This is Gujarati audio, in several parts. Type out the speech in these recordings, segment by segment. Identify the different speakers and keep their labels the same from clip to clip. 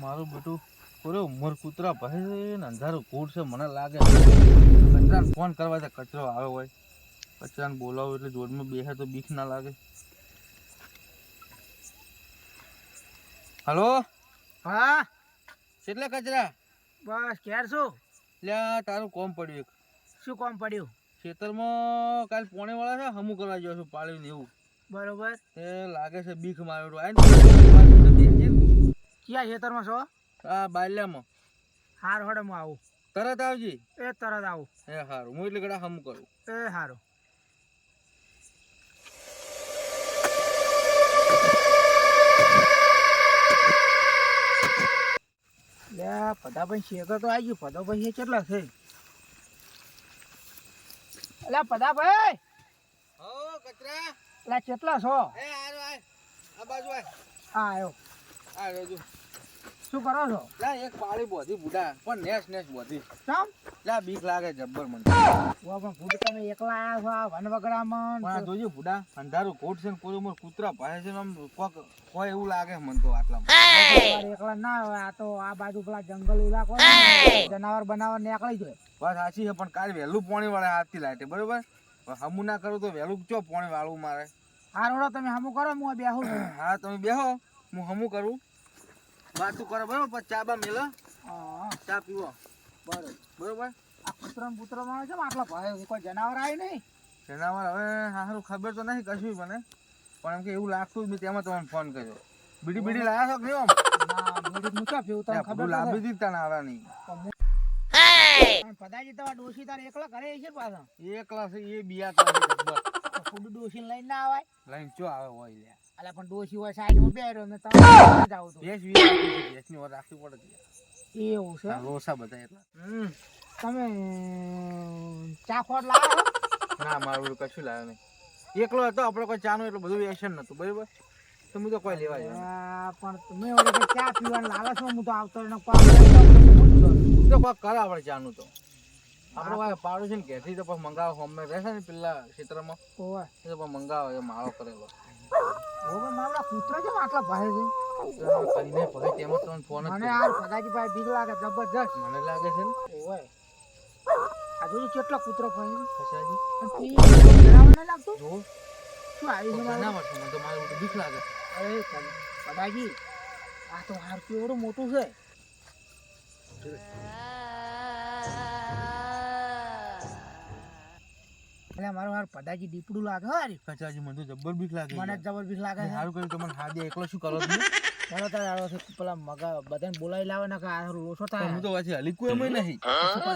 Speaker 1: મારું બેટું પૂરે ઉમર કૂતરા ભાઈ ને અંધારું કૂડ છે મને લાગે કચરાને ફોન કરવા છે કચરો આવ્યો હોય કચરાને બોલાવો એટલે જોડમાં બેસે તો બીક ના લાગે. હલો
Speaker 2: હા
Speaker 1: કેટલા કચરા
Speaker 2: બસ ક્યારે શું
Speaker 1: એટલે તારું કોમ પડ્યું એક
Speaker 2: શું કામ પડ્યું
Speaker 1: ખેતરમાં કાલ પોણે વાળા છે હમું કરવા ગયો છું પાળીને એવું
Speaker 2: બરોબર
Speaker 1: એ લાગે છે બીક મારેલું આવીને
Speaker 2: ક્યાં ખેતરમાં છો
Speaker 1: આ બાલ્યામાં
Speaker 2: હાર હડે હું આવું
Speaker 1: તરત આવજી
Speaker 2: એ તરત આવું
Speaker 1: એ સારું હું એટલે કડા હમું કરું
Speaker 2: એ સારું લે પદાભાઈ શેકર તો આવી ગયું પદાભાઈ એ કેટલા છે અલ્યા પદાભાઈ
Speaker 1: હો કચરા
Speaker 2: અલ્યા કેટલા છો
Speaker 1: એ આરો આય આ બાજુ આય
Speaker 2: હા આવ્યો
Speaker 1: આ રોજો
Speaker 2: શું કરો છો
Speaker 1: લા એક પાળી બોધી બુડા પણ નેસ બોધી
Speaker 2: ચમ
Speaker 1: લા બીક લાગે જબ્બર મને
Speaker 2: ઓ પણ ભૂડ તમે એકલા આવ્યા છો વનવગડામાં
Speaker 1: પણ આ જોજો બુડા અંધારું કોટ છે ને કોઈ ઉમર કૂતરા ભાઈ છે ને આમ કોક કોઈ એવું લાગે મને તો આટલામાં
Speaker 2: એકલા ના હોય આ તો આ બાજુ પેલા જંગલ ઇલાકો છે, જનાવર બનાવર નીકળી જાય
Speaker 1: વાત સાચી છે પણ કાલ વહેલું પાણી વાળે હાથથી લાઈટે બરોબર હમું ના કરું તો વહેલું ચો પાણી વાળવું મારે
Speaker 2: હારોડો તમે હમું કરો હું બેહું છું
Speaker 1: હા તમે બેહો હું હમું કરું વાતું કરો બરોબર પછી ચા બા મેલો
Speaker 2: હા
Speaker 1: ચા પીવો બરોબર
Speaker 2: આ કૂતરામાં પુત્રમાં છે આટલા ભય કોઈ જનાવર આવી નહીં
Speaker 1: જનાવર હવે સારું ખબર તો નહીં કશું મને પણ એમ કે એવું લાગતું જ નહીં તેમાં તમને ફોન કર્યો બીડી બીડી લાયા છો કે નહીં
Speaker 2: ના મોડી મૂકા પીવું તમને ખબર
Speaker 1: લાંબી દીધ તને આવ્યા નહીં
Speaker 2: પણ પદાજી તમારા ડોશી તારે એકલા ઘરે છે પાછા
Speaker 1: એકલા છે એ બિયા તો
Speaker 2: ફૂડ ડોશી લઈને ના આવાય
Speaker 1: લઈને ચો આવે હોય લ્યા
Speaker 2: અલા પણ ડોશી હોય સાઈડમાં બેર્યો ને તમે જાવ તો
Speaker 1: ભેંસ ભેંસની વાર રાખવી પડે
Speaker 2: એવું છે
Speaker 1: રોસા બધા એટલા
Speaker 2: તમે ચા ખોટ લાવો
Speaker 1: ના મારું કશું લાવ્યો નહીં એકલો હતો આપણે કોઈ ચાનું એટલું બધું વ્યસન નતું બરાબર તો હું તો કોઈ લેવા જાય
Speaker 2: પણ તમે ઓલે ચા પીવાનું લાવે છો હું તો આવતો ને
Speaker 1: તો કોઈ કરે આપણે ચાનું તો આપણે ભાઈ પાડું છે ને ઘેરથી તો પછી મંગાવો હોમે રહેશે ને પેલા ક્ષેત્રમાં
Speaker 2: ઓય
Speaker 1: એ તો પછી મંગાવો એ માળો કરેલો
Speaker 2: ઓવે મારા કૂતરા કેમ આટલા ભારે છે
Speaker 1: કરીને પછી તેમાં તો ફોન
Speaker 2: મને યાર પદાજી ભાઈ બીક લાગે જબરજસ્ત
Speaker 1: મને લાગે છે ને
Speaker 2: ઓય આ જોજો કેટલા કૂતરો ભાઈ
Speaker 1: કસાજી
Speaker 2: બરાબર ન લાગતું
Speaker 1: જો
Speaker 2: શું આવી છે
Speaker 1: ના મળશે મને તો મારું બીક લાગે
Speaker 2: અરે પદાજી આ તો હાર કેવડું મોટું છે એટલે મારું હાર પદાજી દીપડું લાગે હારી
Speaker 1: કચાજી મને તો જબ્બર બીક લાગે
Speaker 2: મને જબર બીક લાગે છે
Speaker 1: સારું કર્યું તમને હાથ દે એકલો શું કરો તમે
Speaker 2: ચાલો તારે આવો છે પેલા મગા બધાને બોલાવી લાવે ને કે આ લોસો થાય
Speaker 1: હું તો પાછી હલીકું એમ નહીં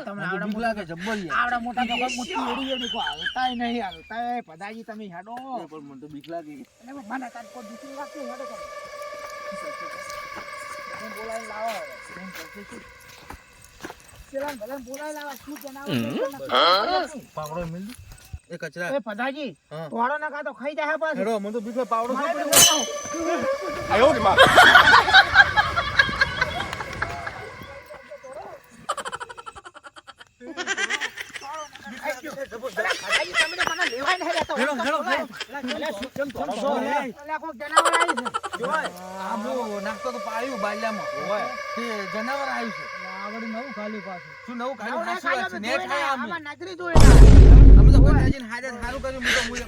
Speaker 2: તમને
Speaker 1: મને બીક લાગે જબ્બર યાર
Speaker 2: આવડા મોટા જબર મોટી એડી એડી કો હાલતાય નહીં હાલતાય પદાજી તમે હેડો
Speaker 1: પણ મને તો બીક લાગે
Speaker 2: એટલે મને તાર કોઈ બીક લાગતી હેડો તમે બધાને બોલાવી લાવો એમ કરશે શું પેલા બધાને બોલાવી લાવો શું જણાવો
Speaker 1: પાવડો મિલ એ કચરા
Speaker 2: એ પદાજી તોડો ના કા તો ખાઈ જાય પાછો
Speaker 1: હેડો મને તો બીક પાવડો
Speaker 3: આયો રે માં
Speaker 1: નાસ્તો તો પાડ્યું બાલ્યામાં જનાવર આવ્યું છે
Speaker 2: આવડી નવું ખાલી પાછું
Speaker 1: શું નવું ખાયું ને
Speaker 2: નાગરી જોઈ
Speaker 1: તમે તો કોઈ હાજર સારું કર્યું હું તો હું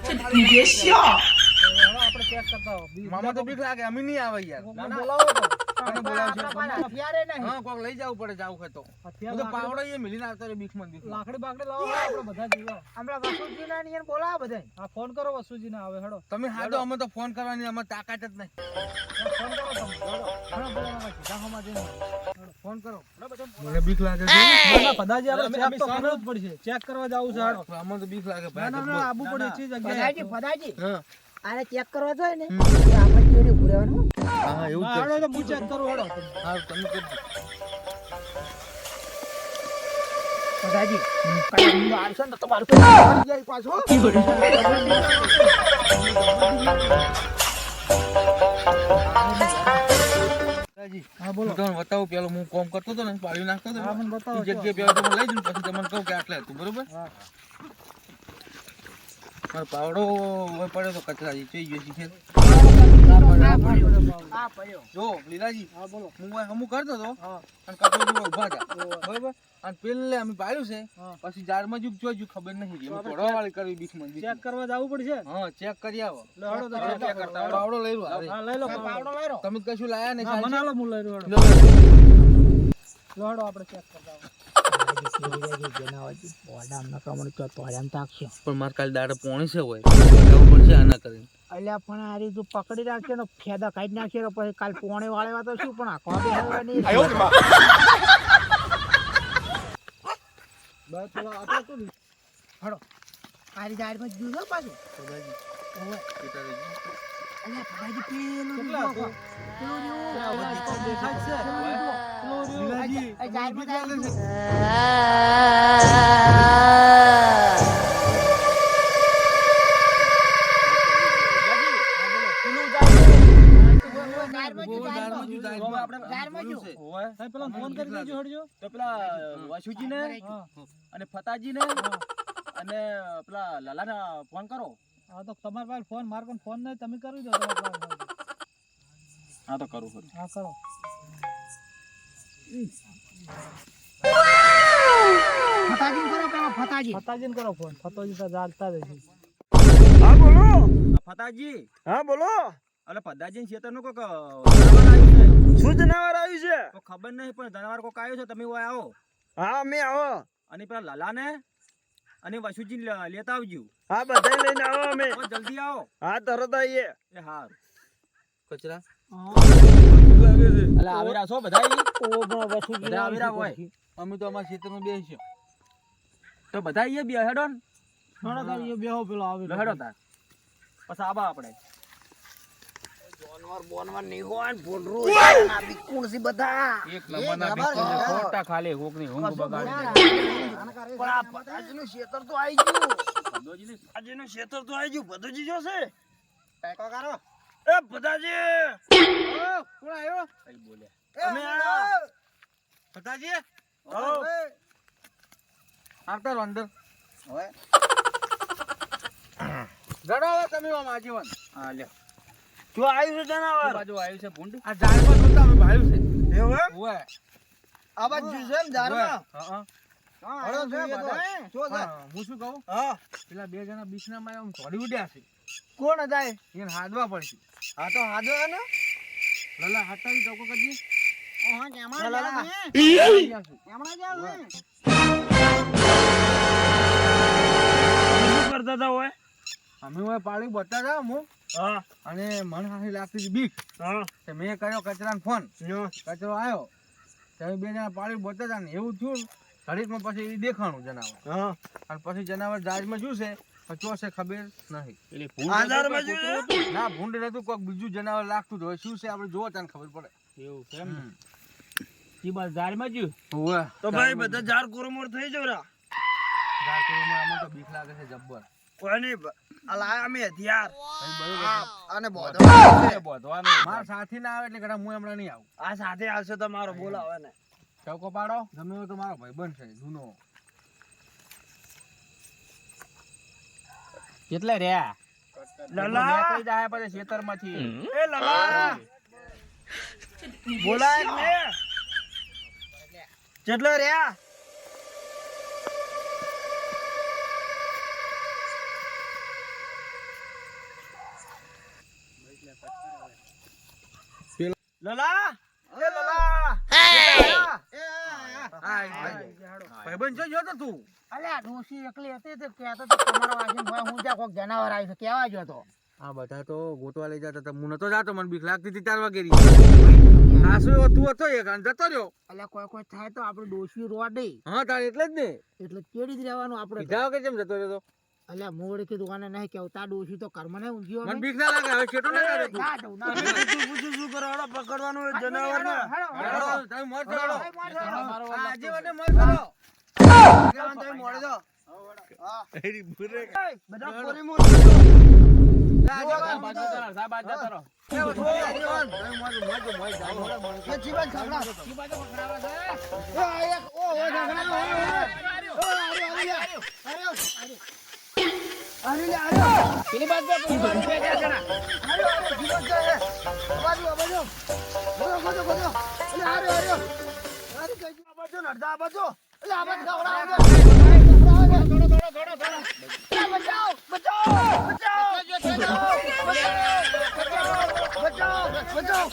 Speaker 2: આપણે ચેક કરતા હો
Speaker 1: મામા તો બીક લાગે અમે નહીં આવે યાર
Speaker 2: બોલાવો તો
Speaker 1: કોને બોલાવશે
Speaker 2: હથિયારે નહીં
Speaker 1: હા કોક લઈ જવું પડે જાવ ખતો હું તો પાવડો એ મિલીને આવતો રે બીક માં
Speaker 2: લાકડી બાકડી લાવો આપણે બધા જીવો હમણાં વસુજી ના નિયન બોલાવો બધા આ ફોન કરો વસુજી ના આવે હેડો
Speaker 1: તમે હાડો અમે તો ફોન કરવાની અમે તાકાત જ નહીં
Speaker 2: ફોન કરો તમે ઘણો બોલાવા સીધા હમા જઈને ફોન કરો
Speaker 1: મને બીક લાગે છે
Speaker 2: ના પદાજી આપણે ચેક તો કરવું જ પડશે ચેક કરવા જાવું છે હેડો
Speaker 1: અમને તો બીક લાગે ભાઈ
Speaker 2: ના આબુ પડે છે જગ્યાએ પદાજી
Speaker 1: હા
Speaker 2: આને ચેક કરવા જોઈએ ને આપણે કેડી ઉભું રહેવાનું
Speaker 1: હા એવું જ
Speaker 2: હેડો તો હું ચેક કરું હેડો
Speaker 1: હા તમે કરજો
Speaker 2: પદાજી કાઈ આવશે ને તમારું કોઈ જાય પાછો
Speaker 1: હા બોલો તમને બતાવું પેલો હું કોમ કરતો હતો ને પાડી નાખતો હતો હા મને બતાવો જગ્યાએ પેલો તમે લઈ જઉં પછી તમને કહું કે આટલે હતું બરોબર હા મારો પાવડો હોય પડ્યો તો કચરાજી જોઈ ગયો છે ખેર.
Speaker 2: આ પડ્યો.
Speaker 1: જો લીલાજી
Speaker 2: હા બોલો.
Speaker 1: હું અમુક કરતો હતો
Speaker 2: હા.
Speaker 1: અને કચરો જેવો ઉભા હતા બરોબર અને પેલે અમે પાડ્યું છે
Speaker 2: હા.
Speaker 1: પછી જારમાં જુક જોઈ ખબર નહીં એમ તોડવા વાળી કરવી બીક મને
Speaker 2: ચેક કરવા જવું પડશે.
Speaker 1: હા ચેક કરી આવો
Speaker 2: લે હળો તો
Speaker 1: ચેક
Speaker 2: ચેક
Speaker 1: કરતા પાવડો લઈ લો હારે.
Speaker 2: હા લઈ લો પાવડો લઈ લો.
Speaker 1: તમે તો કશું લાયા નહીં
Speaker 2: હા
Speaker 1: સાહેબ.
Speaker 2: મને આલો હું લઈ રહ્યો.
Speaker 1: લો, લો.
Speaker 2: લો હળો આપણે ચેક કરતા આવો.
Speaker 1: પણ મારે કાલે દાડે પોણી છે હોય બતાવવું પડશે આના કરીને
Speaker 2: અલ્યા પણ આ રીત પકડી રાખશે ને ફેદા કાઢી નાખશે ને પછી કાલ પોણે વાળેવા તો શું પણ આખો બી હવે નહીં.
Speaker 3: 哎呦我的妈！
Speaker 2: બસ ચલો આપણે તો હળો આ રીત આડમાં જ જોજો પાછું.
Speaker 1: સદાજી
Speaker 2: ઓવે.
Speaker 1: કેટલા રહી ગયું?
Speaker 2: અલ્યા ભાઈજી પેલું
Speaker 1: કેટલા
Speaker 2: જોજો.
Speaker 1: હતું?
Speaker 2: પેલું જોજો.
Speaker 1: આ બધી તો દેખાય જ છે.
Speaker 2: પેલું જોજો.
Speaker 1: લીલાજી,
Speaker 2: આ જાહેરમાં
Speaker 1: કેટલા
Speaker 2: જાહેરમાં.
Speaker 1: છે?
Speaker 2: પેલા ફોન કરી દેજો હળજો.
Speaker 4: તો પેલા વાસુજીને
Speaker 2: હા.
Speaker 4: અને ફતાજીને અને પેલા લાલાને ફોન કરો.
Speaker 2: હા તો તમારા પાસે ફોન માર પણ ફોન નહીં તમે કરી દો તમારા પાસે.
Speaker 4: હા તો કરું ખરું.
Speaker 2: હા કરો. ફતાજીને કરો પેલા ફતાજીને કરો ફોન. ફતાજી તો જાગતા રહેશે.
Speaker 3: હા બોલો.
Speaker 4: આ ફતાજી
Speaker 3: હા બોલો.
Speaker 4: એટલે પદાજી ખેતરનું કોક જનાવર આવ્યું છે.
Speaker 3: શું જનાવર આવ્યું છે?
Speaker 4: તો ખબર નહીં પણ જનાવર કોક આવ્યું છે તમે ઓય આવો
Speaker 3: હા મેં આવો.
Speaker 4: અને પેલા લાલાને અને વાસુજી લેતા આવજો.
Speaker 3: હા બધા લઈને આવો અમે.
Speaker 4: હવે જલ્દી આવો.
Speaker 3: હા તરત આવીએ.
Speaker 4: એ હાર
Speaker 1: કચરા
Speaker 4: એટલે આવેરા છો બધા ઈ?
Speaker 2: ઓ બા વસુજી
Speaker 4: બધા આવેરા હોય.
Speaker 1: અમે તો અમારા ક્ષેત્રમાં બેસીએ
Speaker 4: તો બધા ઈ બે હેડો ને
Speaker 2: થોડો તાર એ બેહો પેલો આવે
Speaker 4: લે હેડો તાર પછી આબા આપણે
Speaker 1: એક નંબરના બિસ્કુટ છે, ખોટા ખાલી કોકની ઊંઘ બગાડી દે.
Speaker 3: આજનું ખેતર તો આવી ગયું. ભદુજી જોશે.
Speaker 4: ટેકો કરો.
Speaker 3: એ ભદાજી
Speaker 1: કોણ આવ્યો?
Speaker 4: કઈ બોલ્યા
Speaker 3: અમે આયા.
Speaker 1: ફતાજી
Speaker 3: આવો.
Speaker 1: આવતા રહો અંદર જડો હવે તમે આમ આજીવન.
Speaker 4: હા લ્યો
Speaker 3: જો આવ્યું છે
Speaker 4: આ
Speaker 3: જનાવર.
Speaker 4: બાજુ આવ્યું છે ભૂંડ.
Speaker 1: આ ઝાડમાં જોતા અમે ભાળ્યું છે.
Speaker 3: એવું એમ?
Speaker 1: ઓય.
Speaker 3: આ બાજુ છે એમ ઝાડમાં?
Speaker 1: હા,
Speaker 3: હળો જોઈએ તો. જો છે.
Speaker 1: હા. હું શું કહું
Speaker 3: હા.
Speaker 1: પેલા બે જણા બીચના માં આમ થોડી ઉડ્યા છે
Speaker 3: કોણ હતા એ?
Speaker 1: એને હાદવા પડશે.
Speaker 3: હા તો હાજો હે ને?
Speaker 1: લલા હાથાવી ટોકો કરજી.
Speaker 3: લલા.
Speaker 1: અહીંયા છું.
Speaker 3: શું કરતા હતા હોય?
Speaker 1: અમે હવે પાણી બતાવ્યા હું
Speaker 3: હા.
Speaker 1: અને મને હાથી લાગતી હતી બીક
Speaker 3: હા.
Speaker 1: તો મેં કર્યો કચરાનો ફોન.
Speaker 3: યો.
Speaker 1: કચરો આવ્યો ત્યારે બે જણા પાણી બતાવ્યા ને એવું થયું ઘડીકમાં પછી એ દેખાણું જનાવર.
Speaker 3: હા.
Speaker 1: અને પછી જનાવર જાજમાં શું છે પણ ચો છે ખબર નહીં.
Speaker 4: પેલી ભૂંડ
Speaker 3: આધારમાં જોયું છે?
Speaker 1: ના ભૂંડ નતું કોઈક બીજું જનાવર લાગતું હતું. હવે શું છે આપણે જોવો તને ખબર પડે.
Speaker 4: એવું છે એમ ને?
Speaker 1: હમ.
Speaker 4: ઈ બાજુ ઝાડમાં જ્યું.
Speaker 1: હોવે.
Speaker 3: તો ભાઈ બધા ઝાડ કોરમોર થઈ જવરા.
Speaker 1: ઝાકરોમાં આમાં તો બીક લાગે છે જબ્બર.
Speaker 3: કોઈ નહીં. આ લાયા અમે હથિયાર.
Speaker 1: ભાઈ બરોબર.
Speaker 3: આને બોધો.
Speaker 4: બોધવાનું.
Speaker 1: મારા સાથી ના આવે એટલે કદાચ હું હમણાં નહીં આવું.
Speaker 3: આ સાથે આવશે તમારો બોલાવે ને.
Speaker 1: ચૌકો પાડો ગમે હોય તો મારો ભાઈ બનશે જૂનો.
Speaker 4: કેટલે રહ્યા?
Speaker 3: લલા.
Speaker 4: નીકળી જાય પછી ખેતરમાંથી.
Speaker 3: એ લલા. બોલાય કે ને? કેટલો રહ્યા? લલા. એ લલા.
Speaker 1: ભાઈબંધ છો જો તો તું.
Speaker 2: અલ્યા ડોશી એકલી હતી તો કહેતો તો તમારો વાસીન ભાઈ હું જ્યાં કોક જનાવર આવ્યું છે કેવા જો તો.
Speaker 1: આ બધા તો ગોતવા લઈ જતા હતા. હું નતો જાતો મને બીક લાગતી હતી 4 વાગે. આસુ તું હતો એક અને જતો રહ્યો.
Speaker 2: અલ્યા કોઈ થાય તો આપણે ડોશી રોડે
Speaker 1: હા તાર એટલે જ ને
Speaker 2: એટલે કેડી જ રહેવાનું આપણે તો.
Speaker 1: કીધા વગર કેમ જતો રહ્યો તો?
Speaker 2: અલ્યા મોડે કીધું આને નહીં કેવું તા ડોશી તો કર્મ ને ઊંઘ્યો
Speaker 1: મને
Speaker 2: નહીં.
Speaker 1: બીક ના લાગે હવે છેટો ના કરે તું.
Speaker 2: ના જવું ના જવું.
Speaker 3: પૂછું શું કરો? હળો પકડવાનું હોય જનાવર ને.
Speaker 1: હેડો, તમે મોર કરો.
Speaker 2: હેડો, હેડો.
Speaker 1: આ આજે માટે મોર કરો.
Speaker 3: તમે મોડે દો.
Speaker 1: એરી ભૂરે.
Speaker 3: બધા કોરી મોર.
Speaker 4: સાહેબ બાજુ જતા રહો, સાહેબ બાજુ જતા રહો.
Speaker 1: તમે મોર જાઓ.
Speaker 3: એ જીવન સાંભળા.
Speaker 2: ઈ બાજુ પકડાવે છે.
Speaker 3: ઓ એક ઓ ઓ ઝઘડા. ઓ આર્યો. અરે લે આયો
Speaker 4: પેલી બાજુ બે જણા.
Speaker 3: આયો જીવન છે બાજુ બાજુ ગોજો ગોજો અલે આયો અરે કઈ બાજુ નડદા બાજુ અલે આ બાજુ ગવડા
Speaker 4: થોડો.
Speaker 3: બચાવ બચાવ બચાવ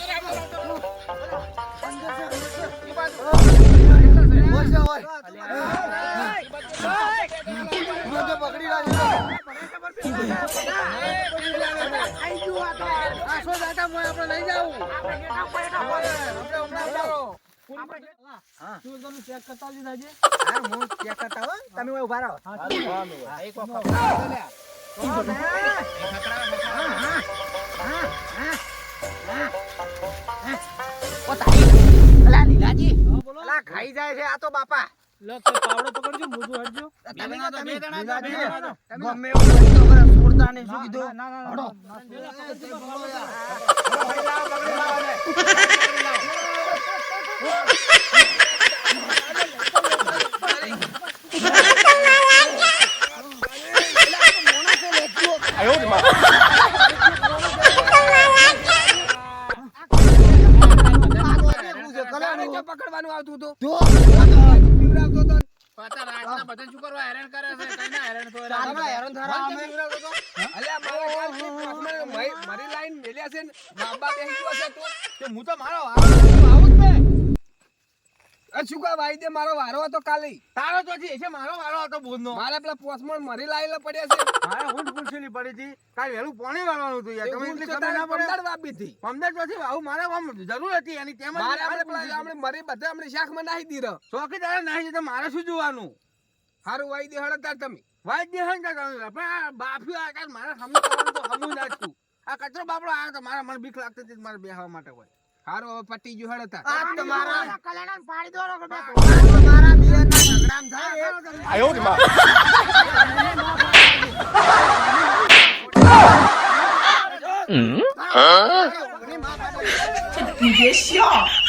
Speaker 3: પકડી
Speaker 2: તમે ઉભા રહો
Speaker 4: એક વખત.
Speaker 2: ખાઈ જાય છે આ તો બાપા
Speaker 4: પાવડો પકડજો, મોઢું હટજો.
Speaker 3: તમે
Speaker 4: બે જણા.
Speaker 3: ગમે એવું હોય તો બરાબર છોડતા નહીં શું કીધું હડો.
Speaker 2: પકડવાનું આવતું હતું
Speaker 4: પાછા રાતના બધાને શું કરવા હેરાન કરે છે? કઈ ના હેરાન થયો.
Speaker 2: અલ્યા મારા કાલથી પ્રશ્ન મારી લાઈન મેલ્યા છે ને બાબા બેસી ગયો છે તું
Speaker 1: હું તો મારો આવું જ ને
Speaker 2: શું કા ભાઈ દે મારો વારો હતો કાલે
Speaker 1: તારો તો છે મારો વાળો હતો બોધનો
Speaker 2: મારા પેલા પોસ્ટમાં મરી લાયેલા પડ્યા છે
Speaker 1: મારે ઊંટ પૂછેલી પડી હતી કાલ વહેલું પાણી વાળવાનું હતું યાર તમે એટલી ખબર ના પડે
Speaker 2: પમદાર વાપી હતી
Speaker 1: પમદાર પછી આવું મારે આમ જરૂર હતી એની તેમ
Speaker 2: મારે આપણે મરી બધા આપણે શાકમાં નાખી દીધો
Speaker 1: ચોકીદાર નાખી તો મારે શું જોવાનું
Speaker 2: હારું વાઈ દે હળતાર તમે
Speaker 1: વાઈટ દે હંકા તમે પણ આ બાફ્યું આ કાલ મારે હમું કરવાનું તો હમું નાખ્યું આ કચરો બાપડો આવ્યો તો મારે મને બીક લાગતી હતી મારે બેહવા માટે હોય
Speaker 2: હારું હવે પટી ગયું હળતાર
Speaker 3: આ તમારા
Speaker 2: મારા
Speaker 3: બિયરના ઝઘડામ થાય
Speaker 5: 你别笑。